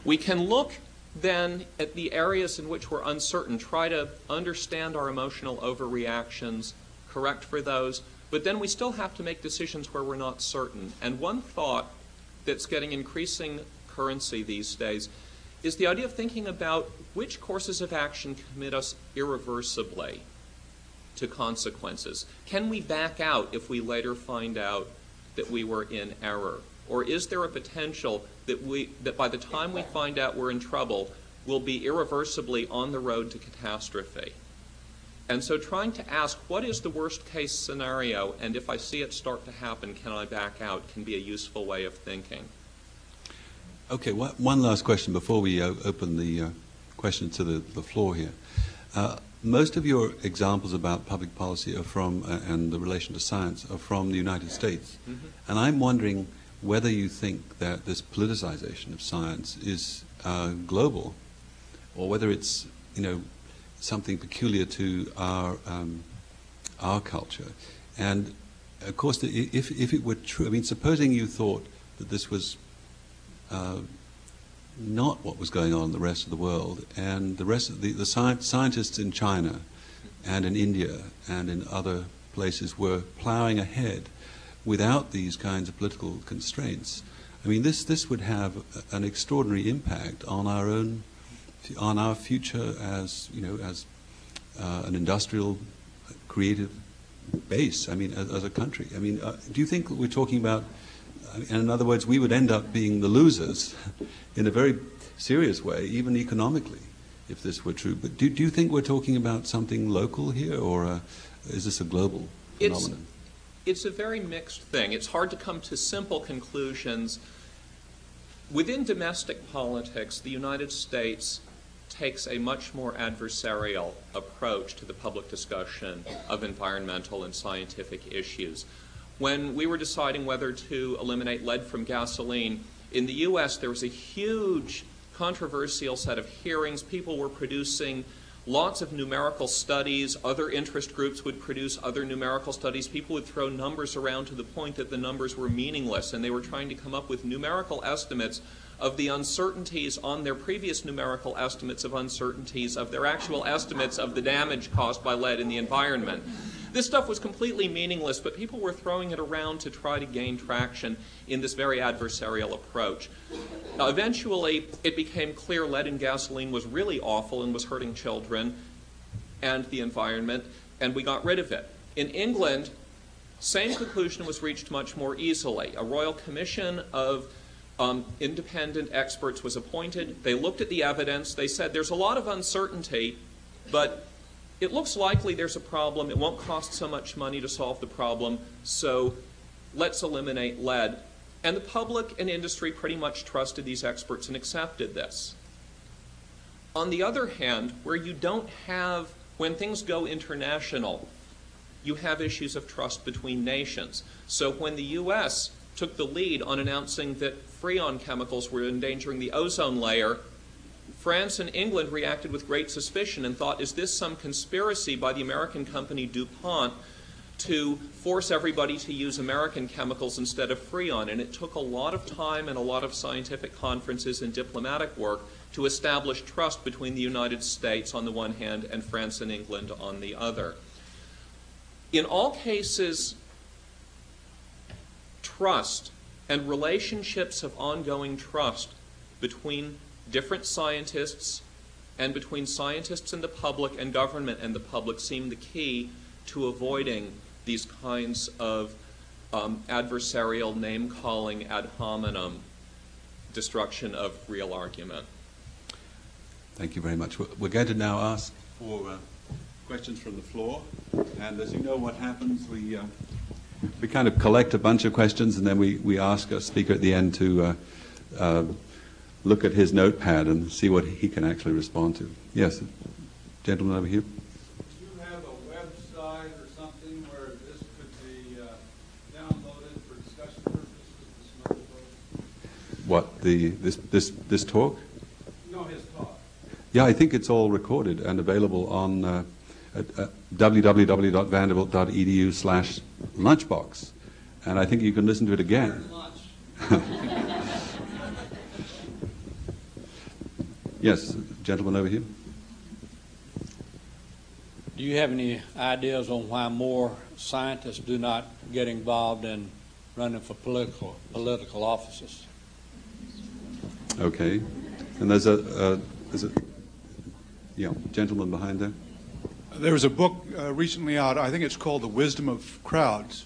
We can look then at the areas in which we're uncertain, try to understand our emotional overreactions, correct for those, but then we still have to make decisions where we're not certain. And one thought that's getting increasing currency these days is the idea of thinking about which courses of action commit us irreversibly to consequences. Can we back out if we later find out that we were in error? Or is there a potential that by the time we find out we're in trouble, we'll be irreversibly on the road to catastrophe? And so trying to ask, what is the worst case scenario, and if I see it start to happen, can I back out, can be a useful way of thinking. Okay, one last question before we open the question to the floor here. Most of your examples about public policy are from, and the relation to science, are from the United States. Mm-hmm. And I'm wondering whether you think that this politicization of science is global, or whether it's, something peculiar to our culture. And of course, if it were true, supposing you thought that this was not what was going on in the rest of the world, and the rest of the scientists in China and in India and in other places were plowing ahead without these kinds of political constraints. I mean, this would have an extraordinary impact on our future as, you know, as an industrial, creative base. I mean, as a country. I mean, do you think we're talking about? In other words, we would end up being the losers in a very serious way, even economically, if this were true. But do you think we're talking about something local here, or is this a global phenomenon? It's a very mixed thing. It's hard to come to simple conclusions. Within domestic politics, the United States takes a much more adversarial approach to the public discussion of environmental and scientific issues. When we were deciding whether to eliminate lead from gasoline, in the U.S. there was a huge controversial set of hearings. People were producing lots of numerical studies. Other interest groups would produce other numerical studies. People would throw numbers around to the point that the numbers were meaningless, and they were trying to come up with numerical estimates of the uncertainties on their previous numerical estimates of uncertainties of their actual estimates of the damage caused by lead in the environment. This stuff was completely meaningless, but people were throwing it around to try to gain traction in this very adversarial approach. Eventually, it became clear lead in gasoline was really awful and was hurting children and the environment, and we got rid of it. In England, same conclusion was reached much more easily. A royal commission of independent experts was appointed. They looked at the evidence. They said there's a lot of uncertainty, but it looks likely there's a problem. It won't cost so much money to solve the problem, so let's eliminate lead. And the public and industry pretty much trusted these experts and accepted this. On the other hand, where you don't have, when things go international, you have issues of trust between nations. So when the U.S. took the lead on announcing that freon chemicals were endangering the ozone layer, France and England reacted with great suspicion and thought, is this some conspiracy by the American company DuPont to force everybody to use American chemicals instead of freon? And it took a lot of time and a lot of scientific conferences and diplomatic work to establish trust between the United States on the one hand and France and England on the other. In all cases, trust and relationships of ongoing trust between different scientists and between scientists and the public and government and the public seem the key to avoiding these kinds of adversarial, name-calling, ad hominem destruction of real argument. Thank you very much. We're going to now ask for questions from the floor. And as you know what happens, we kind of collect a bunch of questions, and then we ask a speaker at the end to look at his notepad and see what he can actually respond to. Yes, gentleman over here. Do you have a website or something where this could be downloaded for discussion purposes? What, this talk? No, his talk. Yeah, I think it's all recorded and available on at www.vanderbilt.edu/lunchbox. And I think you can listen to it again. Yes, gentleman over here. Do you have any ideas on why more scientists do not get involved in running for political offices? Okay. And there's a gentleman behind there. There was a book recently out, I think it's called The Wisdom of Crowds,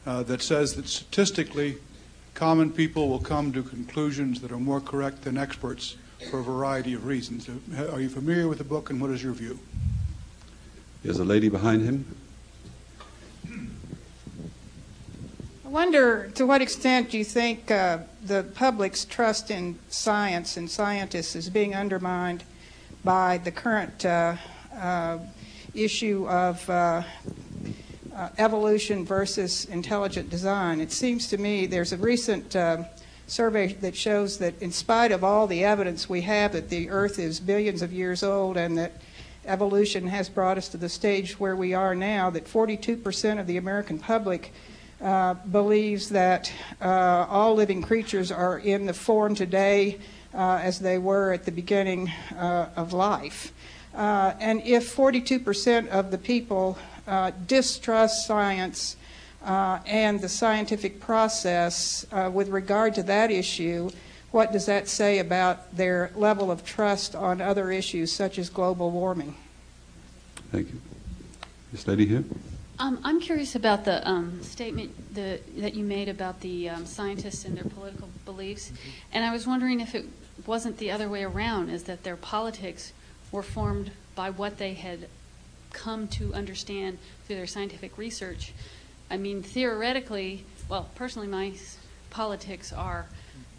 that says that statistically common people will come to conclusions that are more correct than experts for a variety of reasons. Are you familiar with the book, and what is your view? There's a lady behind him. I wonder to what extent do you think the public's trust in science and scientists is being undermined by the current issue of evolution versus intelligent design? It seems to me there's a recent survey that shows that in spite of all the evidence we have that the Earth is billions of years old and that evolution has brought us to the stage where we are now, that 42% of the American public believes that all living creatures are in the form today as they were at the beginning of life. And if 42% of the people distrust science and the scientific process with regard to that issue, what does that say about their level of trust on other issues such as global warming? Thank you. This lady here. I'm curious about the statement that you made about the scientists and their political beliefs, and I was wondering if it wasn't the other way around, is that their politics were formed by what they had come to understand through their scientific research. I mean, theoretically, well, personally, my politics are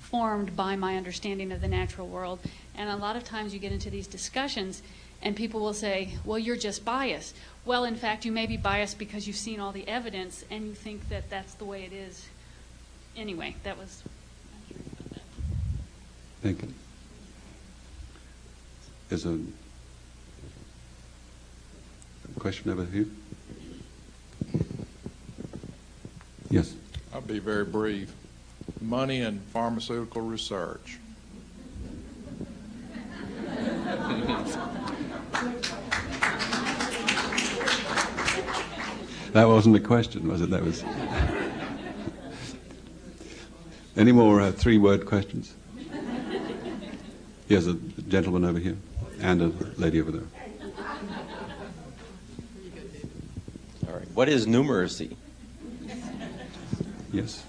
formed by my understanding of the natural world, and a lot of times you get into these discussions and people will say, well, you're just biased. Well, in fact, you may be biased because you've seen all the evidence and you think that that's the way it is. Anyway, that was... Thank you. There's a question over here. Yes. I'll be very brief. Money and pharmaceutical research. That wasn't a question, was it? That was. Any more three-word questions? Here's a gentleman over here and a lady over there. All right. What is numeracy? Yes.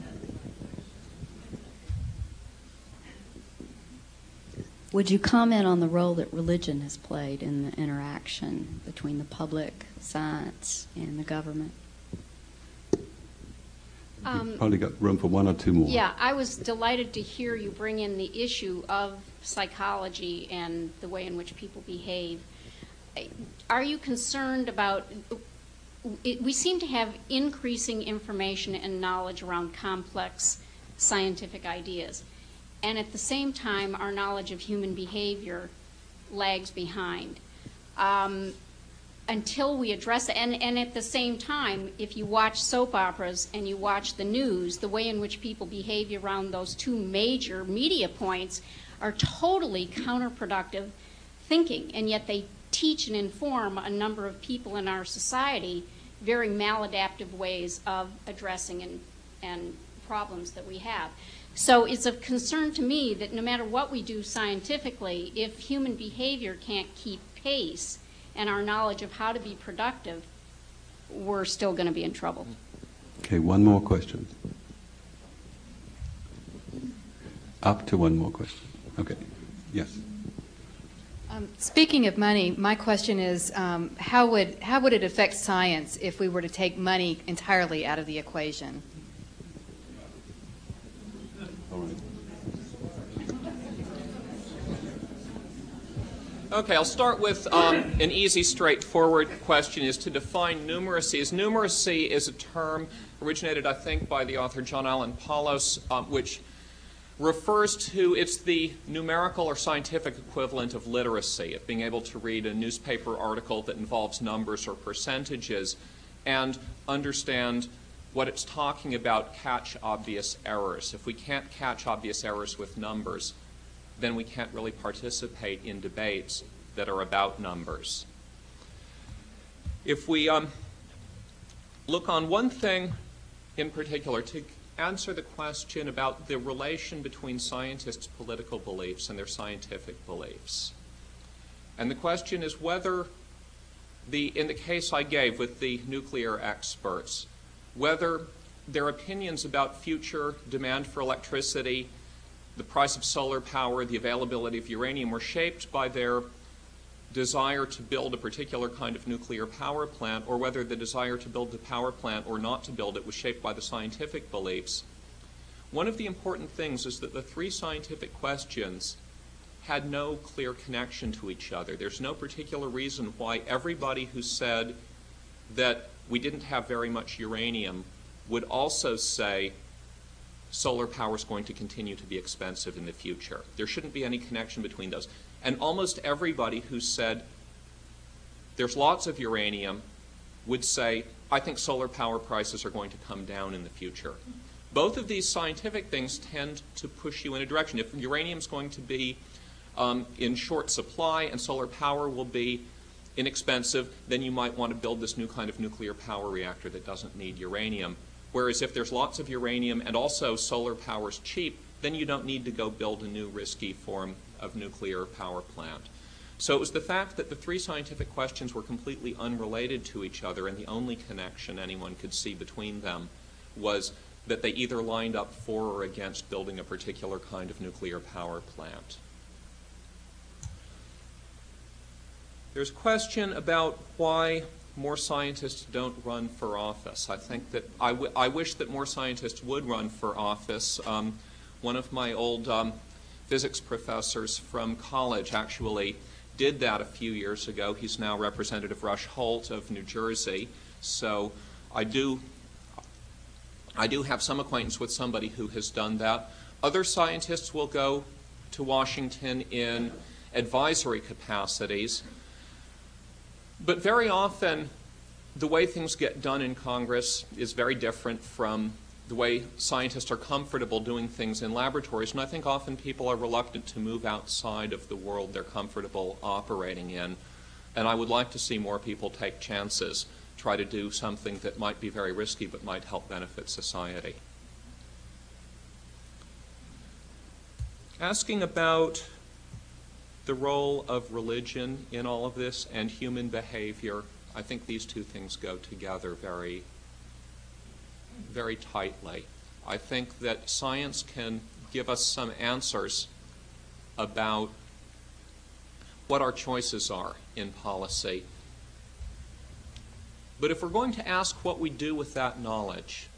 Would you comment on the role that religion has played in the interaction between the public, science, and the government? You've probably got room for one or two more. Yeah, I was delighted to hear you bring in the issue of psychology and the way in which people behave. Are you concerned about... We seem to have increasing information and knowledge around complex scientific ideas. And at the same time, our knowledge of human behavior lags behind. Until we address it, and at the same time, if you watch soap operas and you watch the news, the way in which people behave around those two major media points are totally counterproductive thinking, and yet they teach and inform a number of people in our society very maladaptive ways of addressing and problems that we have. So it's of concern to me that no matter what we do scientifically, if human behavior can't keep pace and our knowledge of how to be productive, we're still going to be in trouble. Okay, one more question. Up to one more question. Okay, yes. Speaking of money, my question is, how would it affect science if we were to take money entirely out of the equation? All right. Okay, I'll start with an easy, straightforward question, is to define numeracy. Numeracy is a term originated, I think, by the author John Allen Paulos, which refers to, it's the numerical or scientific equivalent of literacy, of being able to read a newspaper article that involves numbers or percentages and understand what it's talking about, catch obvious errors. If we can't catch obvious errors with numbers, then we can't really participate in debates that are about numbers. If we look on one thing in particular to answer the question about the relation between scientists' political beliefs and their scientific beliefs. And the question is whether, in the case I gave with the nuclear experts, whether their opinions about future demand for electricity, the price of solar power, the availability of uranium were shaped by their desire to build a particular kind of nuclear power plant, or whether the desire to build the power plant or not to build it was shaped by the scientific beliefs. One of the important things is that the three scientific questions had no clear connection to each other. There's no particular reason why everybody who said that we didn't have very much uranium would also say solar power is going to continue to be expensive in the future. There shouldn't be any connection between those. And almost everybody who said there's lots of uranium, would say, I think solar power prices are going to come down in the future. Both of these scientific things tend to push you in a direction. If uranium is going to be in short supply and solar power will be inexpensive, then you might want to build this new kind of nuclear power reactor that doesn't need uranium. Whereas if there's lots of uranium and also solar power is cheap, then you don't need to go build a new risky form of nuclear power plant. So it was the fact that the three scientific questions were completely unrelated to each other, and the only connection anyone could see between them was that they either lined up for or against building a particular kind of nuclear power plant. There's a question about why more scientists don't run for office. I think that I wish that more scientists would run for office. One of my old physics professors from college actually did that a few years ago. He's now Representative Rush Holt of New Jersey. So I do have some acquaintance with somebody who has done that. Other scientists will go to Washington in advisory capacities. But very often, the way things get done in Congress is very different from the way scientists are comfortable doing things in laboratories. And I think often people are reluctant to move outside of the world they're comfortable operating in. And I would like to see more people take chances, try to do something that might be very risky but might help benefit society. Asking about the role of religion in all of this and human behavior, I think these two things go together very, very tightly. I think that science can give us some answers about what our choices are in policy. But if we're going to ask what we do with that knowledge,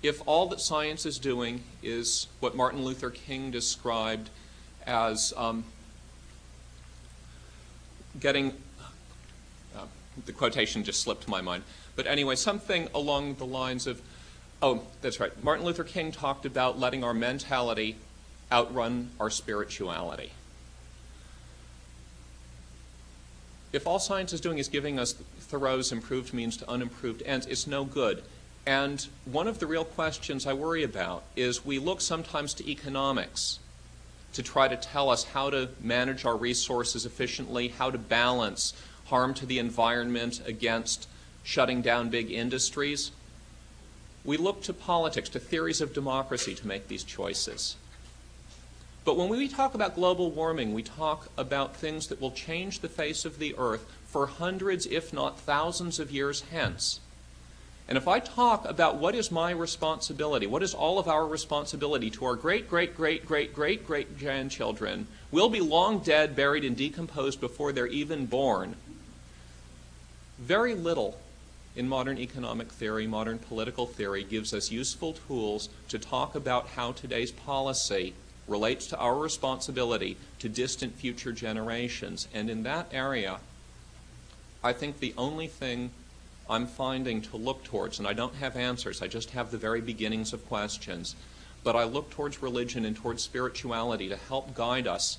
if all that science is doing is what Martin Luther King described as getting, the quotation just slipped my mind, but anyway, something along the lines of, oh, that's right, Martin Luther King talked about letting our mentality outrun our spirituality. If all science is doing is giving us Thoreau's improved means to unimproved ends, it's no good. And one of the real questions I worry about is we look sometimes to economics to try to tell us how to manage our resources efficiently, how to balance harm to the environment against shutting down big industries. We look to politics, to theories of democracy to make these choices. But when we talk about global warming, we talk about things that will change the face of the earth for hundreds, if not thousands of years hence. And if I talk about what is my responsibility, what is all of our responsibility to our great-great-great-great-great-great-grandchildren, we'll be long dead, buried, and decomposed before they're even born. Very little in modern economic theory, modern political theory, gives us useful tools to talk about how today's policy relates to our responsibility to distant future generations. And in that area, I think the only thing I'm finding to look towards, and I don't have answers, I just have the very beginnings of questions, but I look towards religion and towards spirituality to help guide us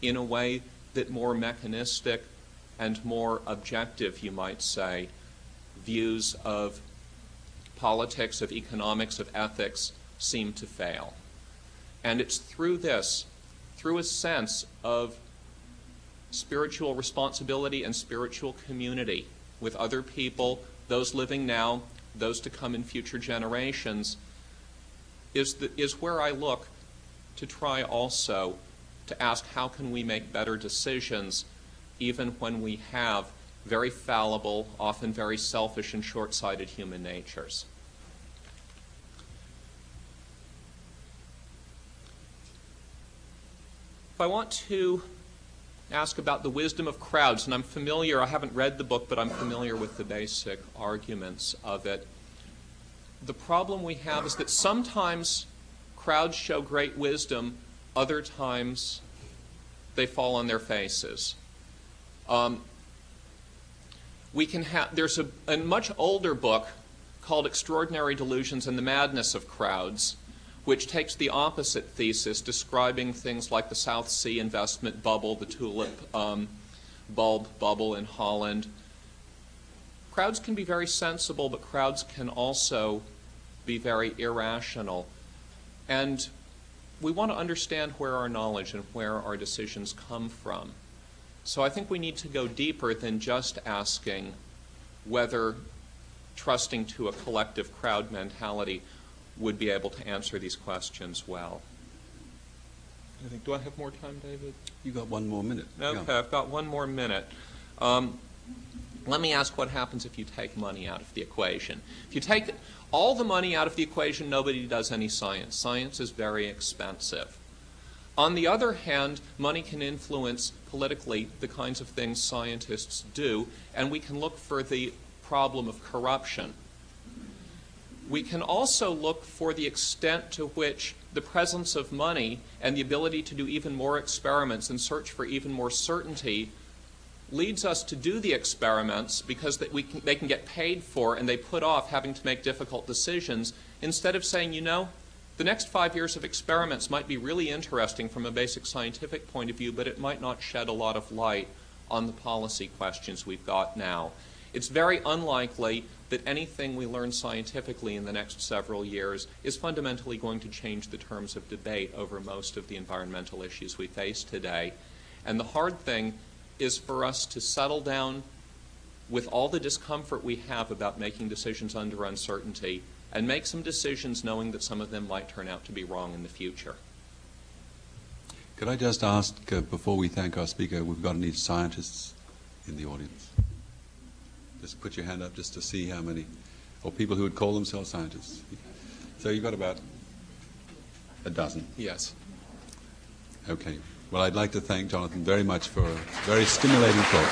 in a way that more mechanistic and more objective, you might say, views of politics, of economics, of ethics seem to fail. And it's through this, through a sense of spiritual responsibility and spiritual community with other people, those living now, those to come in future generations, is where I look to try also to ask how can we make better decisions even when we have very fallible, often very selfish and short-sighted human natures. If I want to ask about the wisdom of crowds, and I'm familiar, I haven't read the book, but I'm familiar with the basic arguments of it. The problem we have is that sometimes crowds show great wisdom, other times they fall on their faces. There's a much older book called Extraordinary Delusions and the Madness of Crowds, which takes the opposite thesis, describing things like the South Sea investment bubble, the tulip bulb bubble in Holland. Crowds can be very sensible, but crowds can also be very irrational. And we want to understand where our knowledge and where our decisions come from. So I think we need to go deeper than just asking whether trusting to a collective crowd mentality would be able to answer these questions well. Do I have more time, David? You got 1 more minute. Okay, yeah. I've got 1 more minute. Let me ask what happens if you take money out of the equation. If you take all the money out of the equation, nobody does any science. Science is very expensive. On the other hand, money can influence politically the kinds of things scientists do, and we can look for the problem of corruption. We can also look for the extent to which the presence of money and the ability to do even more experiments and search for even more certainty leads us to do the experiments because they can get paid for, and they put off having to make difficult decisions instead of saying, you know, the next 5 years of experiments might be really interesting from a basic scientific point of view, but it might not shed a lot of light on the policy questions we've got now. It's very unlikely that anything we learn scientifically in the next several years is fundamentally going to change the terms of debate over most of the environmental issues we face today. And the hard thing is for us to settle down with all the discomfort we have about making decisions under uncertainty and make some decisions knowing that some of them might turn out to be wrong in the future. Could I just ask, before we thank our speaker, we've got any scientists in the audience? Just put your hand up just to see how many, or people who would call themselves scientists. So you've got about a dozen. Yes. Okay. Well, I'd like to thank Jonathan very much for a very stimulating talk.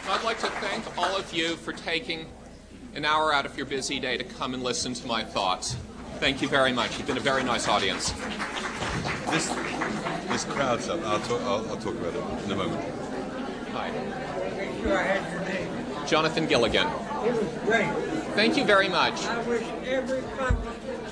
I'd like to thank all of you for taking an hour out of your busy day to come and listen to my thoughts. Thank you very much. You've been a very nice audience. This crowd stuff, I'll talk about it in a moment. Hi. Make sure I had your name. Jonathan Gilligan. It was great. Thank you very much. I wish every conference